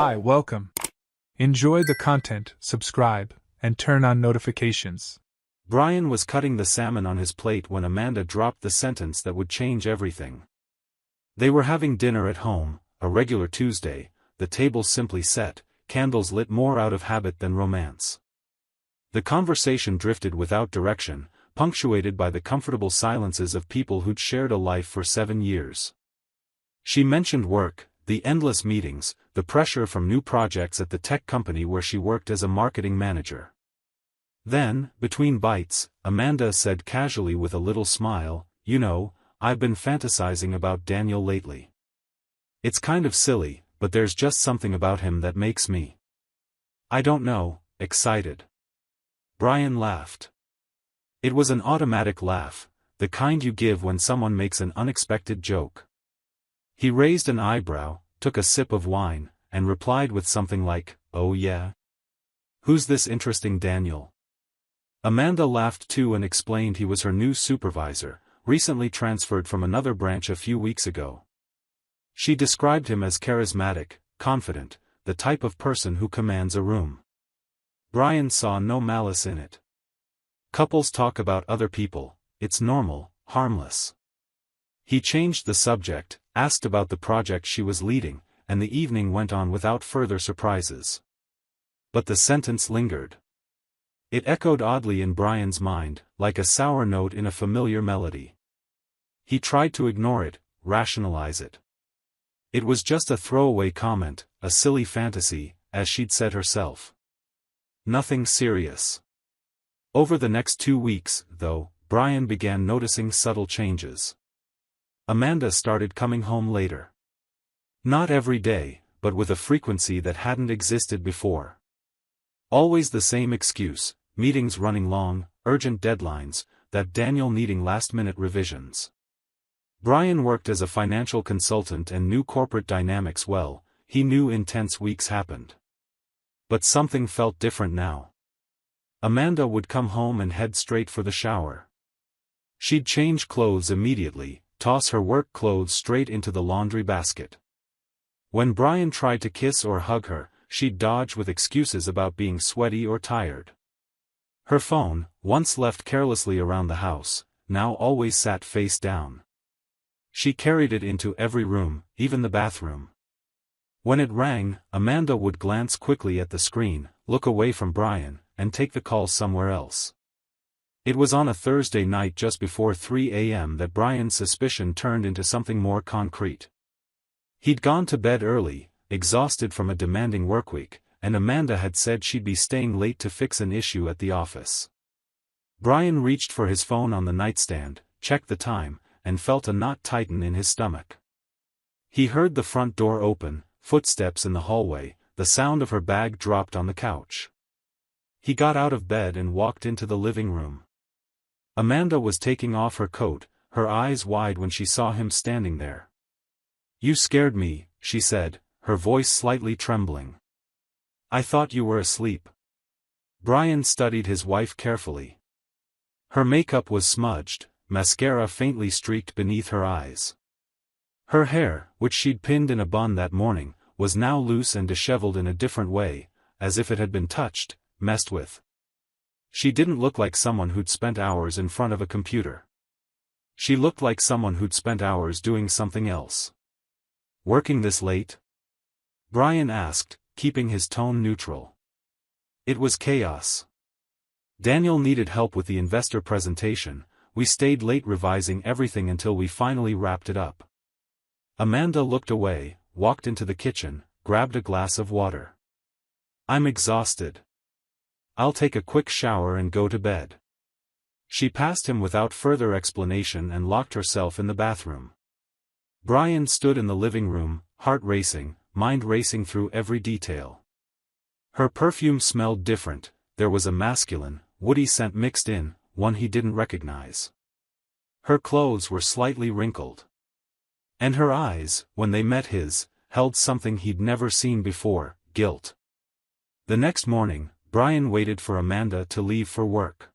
Hi, welcome. Enjoy the content, subscribe, and turn on notifications. Brian was cutting the salmon on his plate when Amanda dropped the sentence that would change everything. They were having dinner at home, a regular Tuesday, the table simply set, candles lit more out of habit than romance. The conversation drifted without direction, punctuated by the comfortable silences of people who'd shared a life for 7 years. She mentioned work, the endless meetings, the pressure from new projects at the tech company where she worked as a marketing manager. Then, between bites, Amanda said casually with a little smile, "You know, I've been fantasizing about Daniel lately. It's kind of silly, but there's just something about him that makes me, I don't know, excited." Brian laughed. It was an automatic laugh, the kind you give when someone makes an unexpected joke. He raised an eyebrow, took a sip of wine, and replied with something like, "Oh yeah? Who's this interesting Daniel?" Amanda laughed too and explained he was her new supervisor, recently transferred from another branch a few weeks ago. She described him as charismatic, confident, the type of person who commands a room. Brian saw no malice in it. Couples talk about other people, it's normal, harmless. He changed the subject, asked about the project she was leading, and the evening went on without further surprises. But the sentence lingered. It echoed oddly in Brian's mind, like a sour note in a familiar melody. He tried to ignore it, rationalize it. It was just a throwaway comment, a silly fantasy, as she'd said herself. Nothing serious. Over the next 2 weeks, though, Brian began noticing subtle changes. Amanda started coming home later. Not every day, but with a frequency that hadn't existed before. Always the same excuse, meetings running long, urgent deadlines, that Daniel needing last-minute revisions. Brian worked as a financial consultant and knew corporate dynamics well, he knew intense weeks happened. But something felt different now. Amanda would come home and head straight for the shower. She'd change clothes immediately, toss her work clothes straight into the laundry basket. When Brian tried to kiss or hug her, she'd dodge with excuses about being sweaty or tired. Her phone, once left carelessly around the house, now always sat face down. She carried it into every room, even the bathroom. When it rang, Amanda would glance quickly at the screen, look away from Brian, and take the call somewhere else. It was on a Thursday night just before 3 a.m. that Brian's suspicion turned into something more concrete. He'd gone to bed early, exhausted from a demanding workweek, and Amanda had said she'd be staying late to fix an issue at the office. Brian reached for his phone on the nightstand, checked the time, and felt a knot tighten in his stomach. He heard the front door open, footsteps in the hallway, the sound of her bag dropped on the couch. He got out of bed and walked into the living room. Amanda was taking off her coat, her eyes wide when she saw him standing there. "You scared me," she said, her voice slightly trembling. "I thought you were asleep." Brian studied his wife carefully. Her makeup was smudged, mascara faintly streaked beneath her eyes. Her hair, which she'd pinned in a bun that morning, was now loose and disheveled in a different way, as if it had been touched, messed with. She didn't look like someone who'd spent hours in front of a computer. She looked like someone who'd spent hours doing something else. "Working this late?" Brian asked, keeping his tone neutral. It was chaos. Daniel needed help with the investor presentation, we stayed late revising everything until we finally wrapped it up. Amanda looked away, walked into the kitchen, grabbed a glass of water. "I'm exhausted. I'll take a quick shower and go to bed." She passed him without further explanation and locked herself in the bathroom. Brian stood in the living room, heart racing, mind racing through every detail. Her perfume smelled different, there was a masculine, woody scent mixed in, one he didn't recognize. Her clothes were slightly wrinkled. And her eyes, when they met his, held something he'd never seen before, guilt. The next morning, Brian waited for Amanda to leave for work.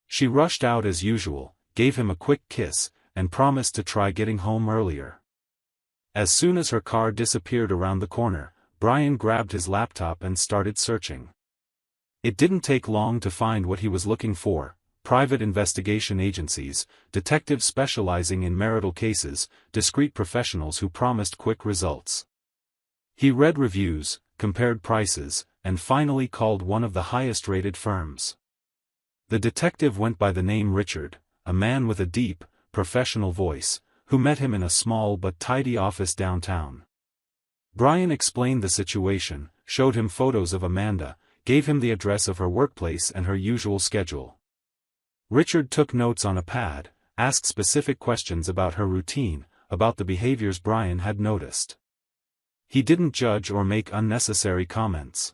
She rushed out as usual, gave him a quick kiss, and promised to try getting home earlier. As soon as her car disappeared around the corner, Brian grabbed his laptop and started searching. It didn't take long to find what he was looking for: private investigation agencies, detectives specializing in marital cases, discreet professionals who promised quick results. He read reviews, compared prices, and finally called one of the highest-rated firms. The detective went by the name Richard, a man with a deep, professional voice, who met him in a small but tidy office downtown. Brian explained the situation, showed him photos of Amanda, gave him the address of her workplace and her usual schedule. Richard took notes on a pad, asked specific questions about her routine, about the behaviors Brian had noticed. He didn't judge or make unnecessary comments.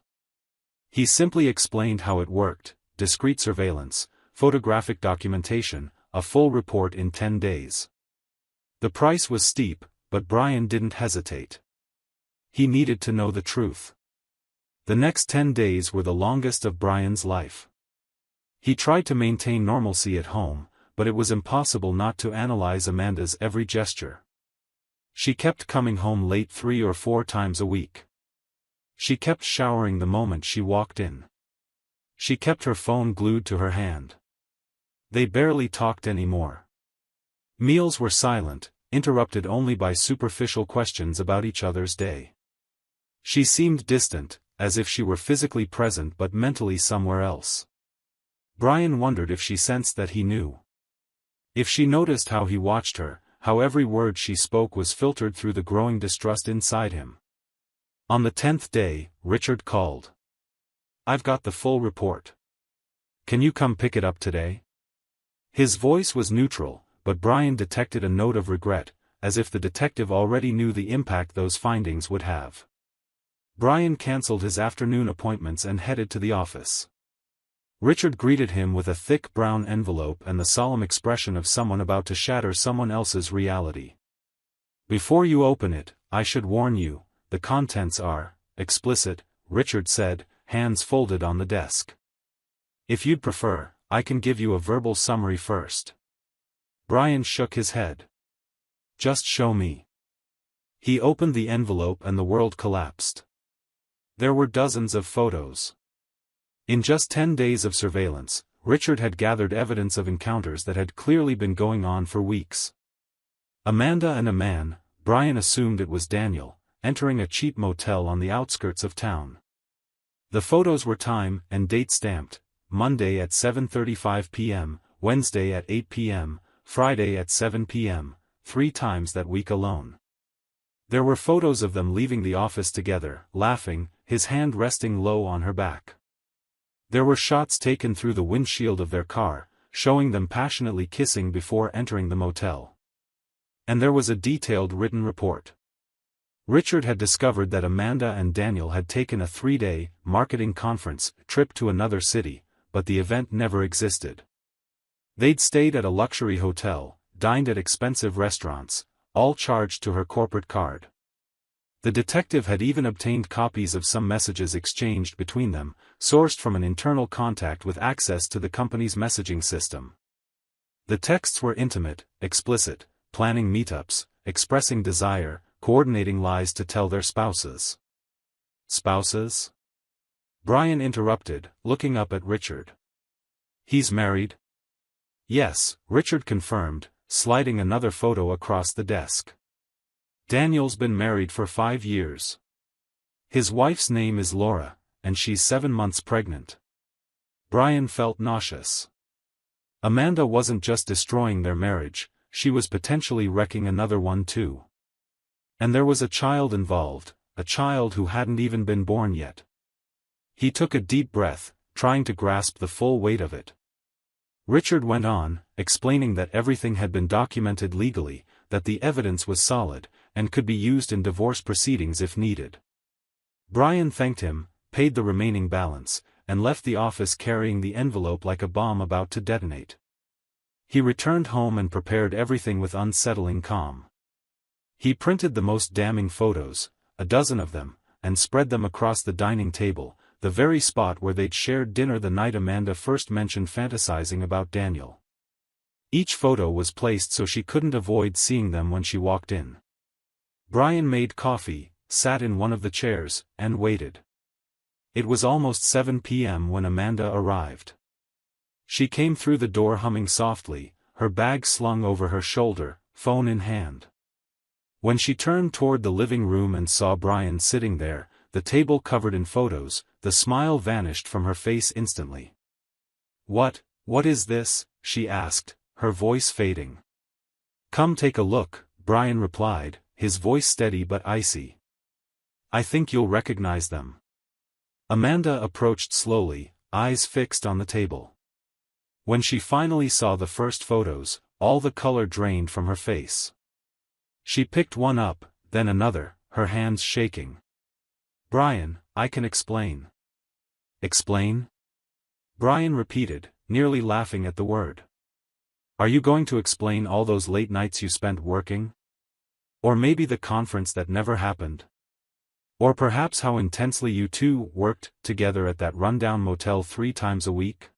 He simply explained how it worked: discreet surveillance, photographic documentation, a full report in 10 days. The price was steep, but Brian didn't hesitate. He needed to know the truth. The next 10 days were the longest of Brian's life. He tried to maintain normalcy at home, but it was impossible not to analyze Amanda's every gesture. She kept coming home late 3 or 4 times a week. She kept showering the moment she walked in. She kept her phone glued to her hand. They barely talked anymore. Meals were silent, interrupted only by superficial questions about each other's day. She seemed distant, as if she were physically present but mentally somewhere else. Brian wondered if she sensed that he knew. If she noticed how he watched her, how every word she spoke was filtered through the growing distrust inside him. On the 10th day, Richard called. "I've got the full report. Can you come pick it up today?" His voice was neutral, but Brian detected a note of regret, as if the detective already knew the impact those findings would have. Brian cancelled his afternoon appointments and headed to the office. Richard greeted him with a thick brown envelope and the solemn expression of someone about to shatter someone else's reality. "Before you open it, I should warn you, the contents are explicit," Richard said, hands folded on the desk. "If you'd prefer, I can give you a verbal summary first." Brian shook his head. "Just show me." He opened the envelope and the world collapsed. There were dozens of photos. In just 10 days of surveillance, Richard had gathered evidence of encounters that had clearly been going on for weeks. Amanda and a man, Brian assumed it was Daniel, entering a cheap motel on the outskirts of town. The photos were time and date stamped: Monday at 7:35 p.m., Wednesday at 8 p.m., Friday at 7 p.m., 3 times that week alone. There were photos of them leaving the office together, laughing, his hand resting low on her back. There were shots taken through the windshield of their car, showing them passionately kissing before entering the motel. And there was a detailed written report. Richard had discovered that Amanda and Daniel had taken a 3-day marketing conference trip to another city, but the event never existed. They'd stayed at a luxury hotel, dined at expensive restaurants, all charged to her corporate card. The detective had even obtained copies of some messages exchanged between them, sourced from an internal contact with access to the company's messaging system. The texts were intimate, explicit, planning meetups, expressing desire, coordinating lies to tell their spouses. "Spouses?" Brian interrupted, looking up at Richard. "He's married?" "Yes," Richard confirmed, sliding another photo across the desk. "Daniel's been married for 5 years. His wife's name is Laura, and she's 7 months pregnant." Brian felt nauseous. Amanda wasn't just destroying their marriage, she was potentially wrecking another one too. And there was a child involved, a child who hadn't even been born yet. He took a deep breath, trying to grasp the full weight of it. Richard went on, explaining that everything had been documented legally, that the evidence was solid, and could be used in divorce proceedings if needed. Brian thanked him, paid the remaining balance, and left the office carrying the envelope like a bomb about to detonate. He returned home and prepared everything with unsettling calm. He printed the most damning photos, a dozen of them, and spread them across the dining table, the very spot where they'd shared dinner the night Amanda first mentioned fantasizing about Daniel. Each photo was placed so she couldn't avoid seeing them when she walked in. Brian made coffee, sat in one of the chairs, and waited. It was almost 7 p.m. when Amanda arrived. She came through the door humming softly, her bag slung over her shoulder, phone in hand. When she turned toward the living room and saw Brian sitting there, the table covered in photos, the smile vanished from her face instantly. What is this?" she asked, her voice fading. "Come take a look," Brian replied, his voice steady but icy. "I think you'll recognize them." Amanda approached slowly, eyes fixed on the table. When she finally saw the first photos, all the color drained from her face. She picked one up, then another, her hands shaking. "Brian, I can explain." "Explain?" Brian repeated, nearly laughing at the word. "Are you going to explain all those late nights you spent working? Or maybe the conference that never happened? Or perhaps how intensely you two worked together at that rundown motel 3 times a week?"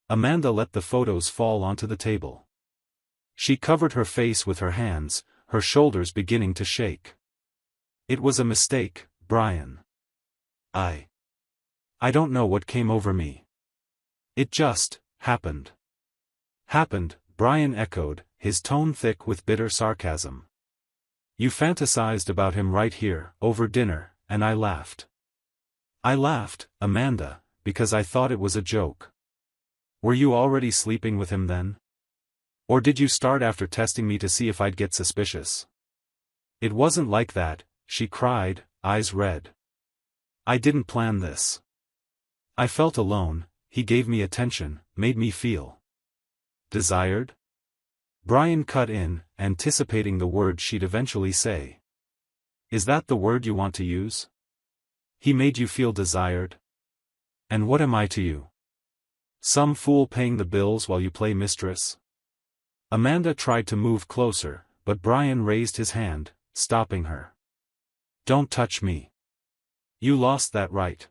Amanda let the photos fall onto the table. She covered her face with her hands, her shoulders beginning to shake. "It was a mistake, Brian. I don't know what came over me. It just happened." "Happened," Brian echoed, his tone thick with bitter sarcasm. "You fantasized about him right here, over dinner, and I laughed." "I laughed, Amanda, because I thought it was a joke." "Were you already sleeping with him then? Or did you start after testing me to see if I'd get suspicious?" "It wasn't like that," she cried, eyes red. "I didn't plan this. I felt alone, he gave me attention, made me feel desired?" Brian cut in, anticipating the word she'd eventually say. "Is that the word you want to use? He made you feel desired? And what am I to you? Some fool paying the bills while you play mistress?" Amanda tried to move closer, but Brian raised his hand, stopping her. "Don't touch me. You lost that right."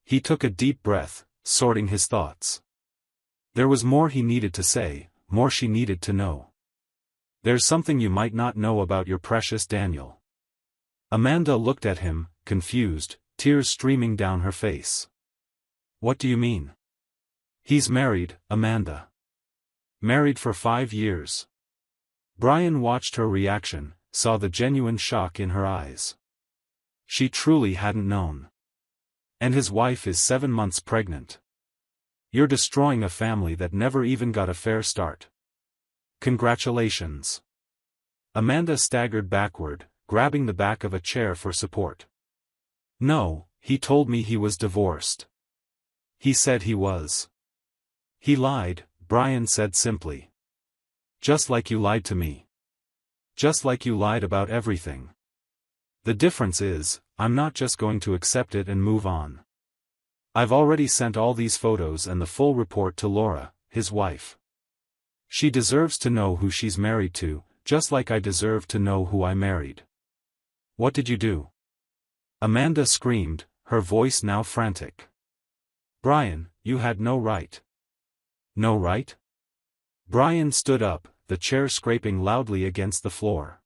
He took a deep breath, sorting his thoughts. There was more he needed to say, more she needed to know. "There's something you might not know about your precious Daniel." Amanda looked at him, confused, tears streaming down her face. "What do you mean?" "He's married, Amanda. Married for 5 years." Brian watched her reaction, saw the genuine shock in her eyes. She truly hadn't known. "And his wife is 7 months pregnant. You're destroying a family that never even got a fair start. Congratulations." Amanda staggered backward, grabbing the back of a chair for support. "No, he told me he was divorced. He said he was." "He lied," Brian said simply. "Just like you lied to me. Just like you lied about everything. The difference is, I'm not just going to accept it and move on. I've already sent all these photos and the full report to Laura, his wife. She deserves to know who she's married to, just like I deserve to know who I married." "What did you do?" Amanda screamed, her voice now frantic. "Brian, you had no right." "No right?" Brian stood up, the chair scraping loudly against the floor.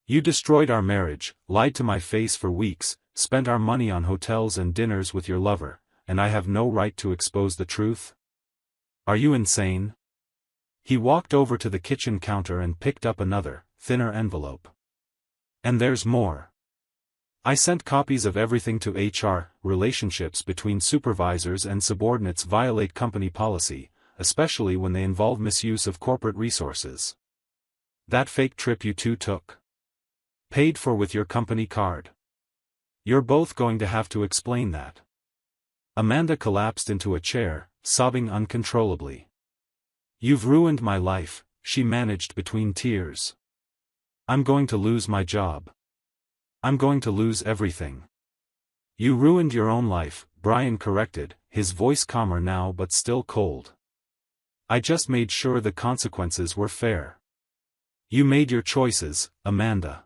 "You destroyed our marriage, lied to my face for weeks, spent our money on hotels and dinners with your lover, and I have no right to expose the truth? Are you insane?" He walked over to the kitchen counter and picked up another, thinner envelope. "And there's more. I sent copies of everything to HR. Relationships between supervisors and subordinates violate company policy, especially when they involve misuse of corporate resources. That fake trip you two took. Paid for with your company card. You're both going to have to explain that." Amanda collapsed into a chair, sobbing uncontrollably. "You've ruined my life," she managed between tears. "I'm going to lose my job. I'm going to lose everything." "You ruined your own life," Brian corrected, his voice calmer now but still cold. "I just made sure the consequences were fair. You made your choices, Amanda.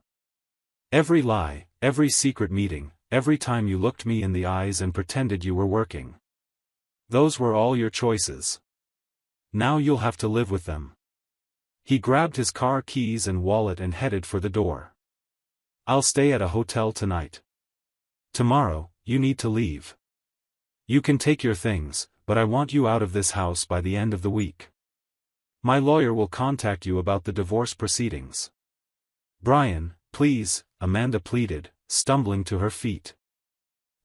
Every lie, every secret meeting, every time you looked me in the eyes and pretended you were working. Those were all your choices. Now you'll have to live with them." He grabbed his car keys and wallet and headed for the door. I'll stay at a hotel tonight. Tomorrow, you need to leave. You can take your things, but I want you out of this house by the end of the week. My lawyer will contact you about the divorce proceedings. Brian, please, Amanda pleaded, stumbling to her feet.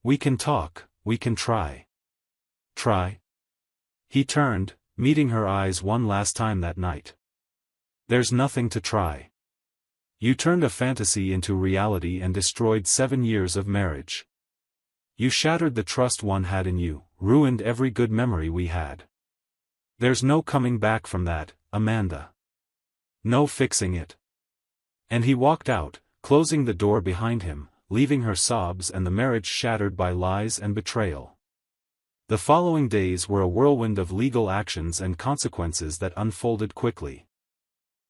We can talk, we can try. Try? He turned, meeting her eyes one last time that night. There's nothing to try. You turned a fantasy into reality and destroyed 7 years of marriage. You shattered the trust one had in you, ruined every good memory we had. There's no coming back from that, Amanda. No fixing it. And he walked out, closing the door behind him, leaving her sobs and the marriage shattered by lies and betrayal. The following days were a whirlwind of legal actions and consequences that unfolded quickly.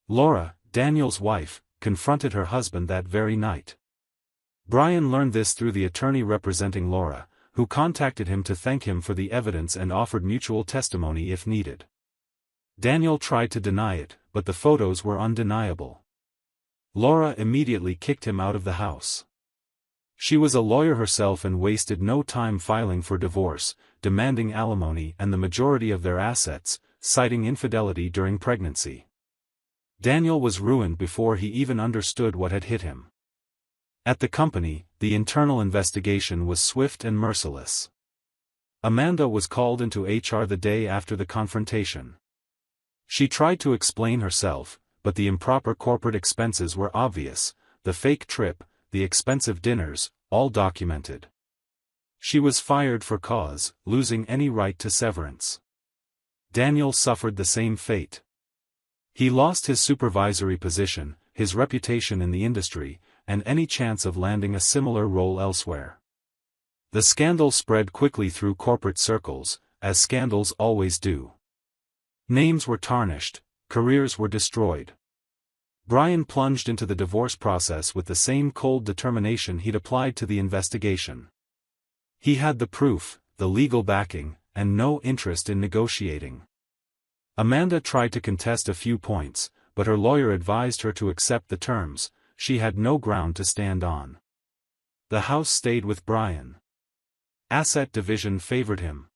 Laura, Daniel's wife, confronted her husband that very night. Brian learned this through the attorney representing Laura, who contacted him to thank him for the evidence and offered mutual testimony if needed. Daniel tried to deny it, but the photos were undeniable. Laura immediately kicked him out of the house. She was a lawyer herself and wasted no time filing for divorce, demanding alimony and the majority of their assets, citing infidelity during pregnancy. Daniel was ruined before he even understood what had hit him. At the company, the internal investigation was swift and merciless. Amanda was called into HR the day after the confrontation. She tried to explain herself, but the improper corporate expenses were obvious, the fake trip, the expensive dinners, all documented. She was fired for cause, losing any right to severance. Daniel suffered the same fate. He lost his supervisory position, his reputation in the industry, and any chance of landing a similar role elsewhere. The scandal spread quickly through corporate circles, as scandals always do. Names were tarnished, careers were destroyed. Brian plunged into the divorce process with the same cold determination he'd applied to the investigation. He had the proof, the legal backing, and no interest in negotiating. Amanda tried to contest a few points, but her lawyer advised her to accept the terms. She had no ground to stand on. The house stayed with Brian. Asset division favored him.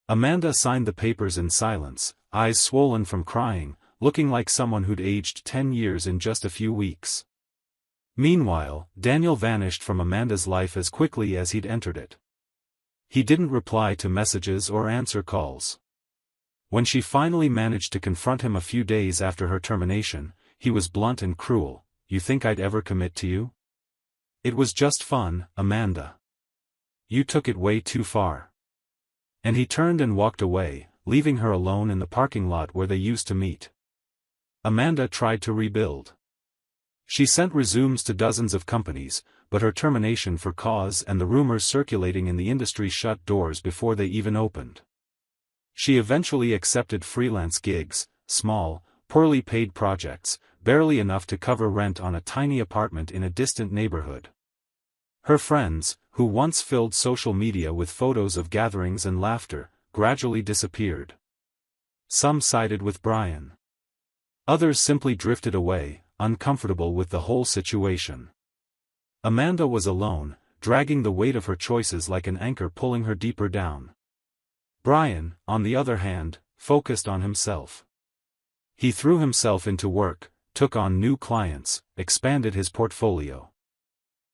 Amanda signed the papers in silence, eyes swollen from crying, looking like someone who'd aged 10 years in just a few weeks. Meanwhile, Daniel vanished from Amanda's life as quickly as he'd entered it. He didn't reply to messages or answer calls. When she finally managed to confront him a few days after her termination, he was blunt and cruel. You think I'd ever commit to you? It was just fun, Amanda. You took it way too far. And he turned and walked away, leaving her alone in the parking lot where they used to meet. Amanda tried to rebuild. She sent resumes to dozens of companies, but her termination for cause and the rumors circulating in the industry shut doors before they even opened. She eventually accepted freelance gigs, small, poorly paid projects, barely enough to cover rent on a tiny apartment in a distant neighborhood. Her friends, who once filled social media with photos of gatherings and laughter, gradually disappeared. Some sided with Brian. Others simply drifted away, uncomfortable with the whole situation. Amanda was alone, dragging the weight of her choices like an anchor pulling her deeper down. Brian, on the other hand, focused on himself. He threw himself into work, took on new clients, expanded his portfolio.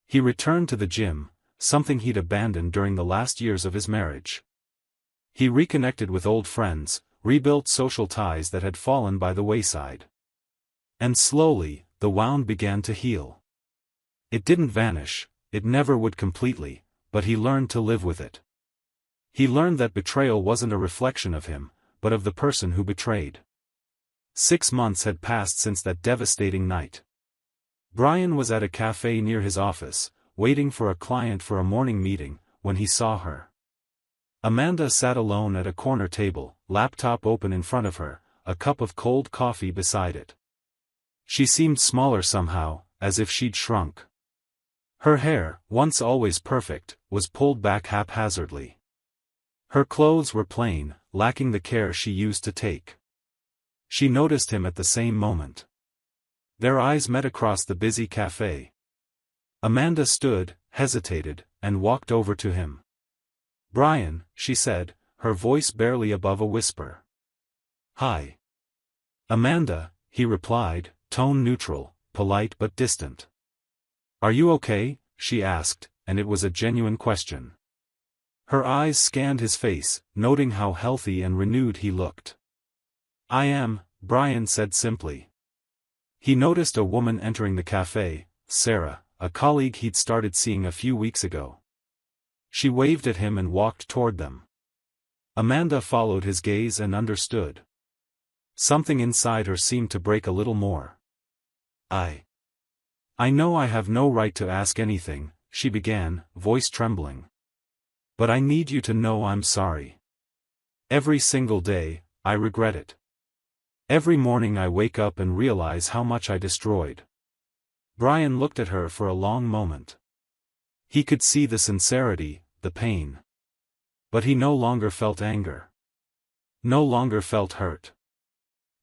He returned to the gym, something he'd abandoned during the last years of his marriage. He reconnected with old friends, rebuilt social ties that had fallen by the wayside. And slowly, the wound began to heal. It didn't vanish, it never would completely, but he learned to live with it. He learned that betrayal wasn't a reflection of him, but of the person who betrayed. 6 months had passed since that devastating night. Brian was at a cafe near his office, waiting for a client for a morning meeting, when he saw her. Amanda sat alone at a corner table, laptop open in front of her, a cup of cold coffee beside it. She seemed smaller somehow, as if she'd shrunk. Her hair, once always perfect, was pulled back haphazardly. Her clothes were plain, lacking the care she used to take. She noticed him at the same moment. Their eyes met across the busy cafe. Amanda stood, hesitated, and walked over to him. "Brian," she said, her voice barely above a whisper. "Hi." "Amanda," he replied, tone neutral, polite but distant. "Are you okay?" she asked, and it was a genuine question. Her eyes scanned his face, noting how healthy and renewed he looked. "I am," Brian said simply. He noticed a woman entering the cafe, Sarah, a colleague he'd started seeing a few weeks ago. She waved at him and walked toward them. Amanda followed his gaze and understood. Something inside her seemed to break a little more. I know I have no right to ask anything," she began, voice trembling. "But I need you to know I'm sorry. Every single day, I regret it. Every morning I wake up and realize how much I destroyed." Brian looked at her for a long moment. He could see the sincerity, the pain. But he no longer felt anger. No longer felt hurt.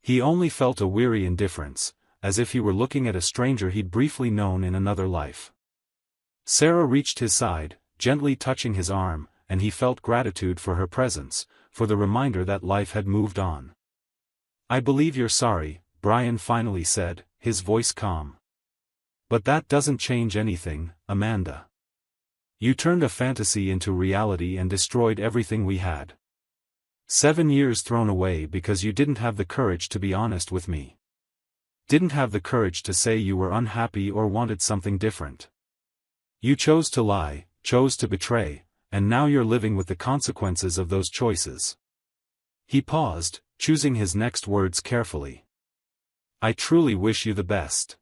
He only felt a weary indifference, as if he were looking at a stranger he'd briefly known in another life. Sarah reached his side, gently touching his arm, and he felt gratitude for her presence, for the reminder that life had moved on. "I believe you're sorry," Brian finally said, his voice calm. "But that doesn't change anything, Amanda. You turned a fantasy into reality and destroyed everything we had. 7 years thrown away because you didn't have the courage to be honest with me. Didn't have the courage to say you were unhappy or wanted something different. You chose to lie, chose to betray, and now you're living with the consequences of those choices." He paused, choosing his next words carefully. "I truly wish you the best.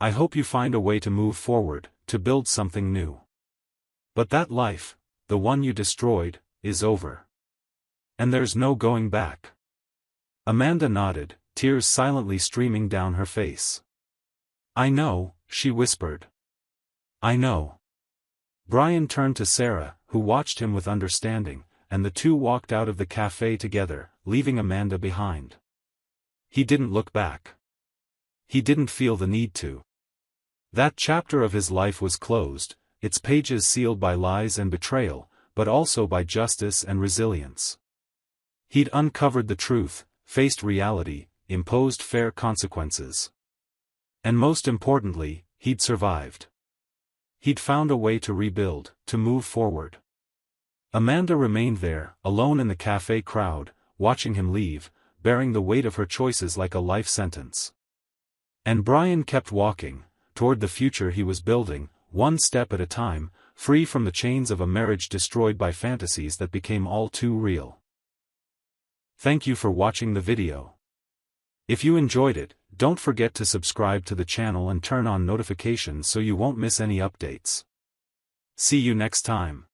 I hope you find a way to move forward, to build something new. But that life, the one you destroyed, is over. And there's no going back." Amanda nodded, tears silently streaming down her face. "I know," she whispered. "I know." Brian turned to Sarah, who watched him with understanding, and the two walked out of the cafe together, leaving Amanda behind. He didn't look back. He didn't feel the need to. That chapter of his life was closed, its pages sealed by lies and betrayal, but also by justice and resilience. He'd uncovered the truth, faced reality, imposed fair consequences. And most importantly, he'd survived. He'd found a way to rebuild, to move forward. Amanda remained there, alone in the cafe crowd, watching him leave, bearing the weight of her choices like a life sentence. And Brian kept walking, toward the future he was building, one step at a time, free from the chains of a marriage destroyed by fantasies that became all too real. Thank you for watching the video. If you enjoyed it, don't forget to subscribe to the channel and turn on notifications so you won't miss any updates. See you next time.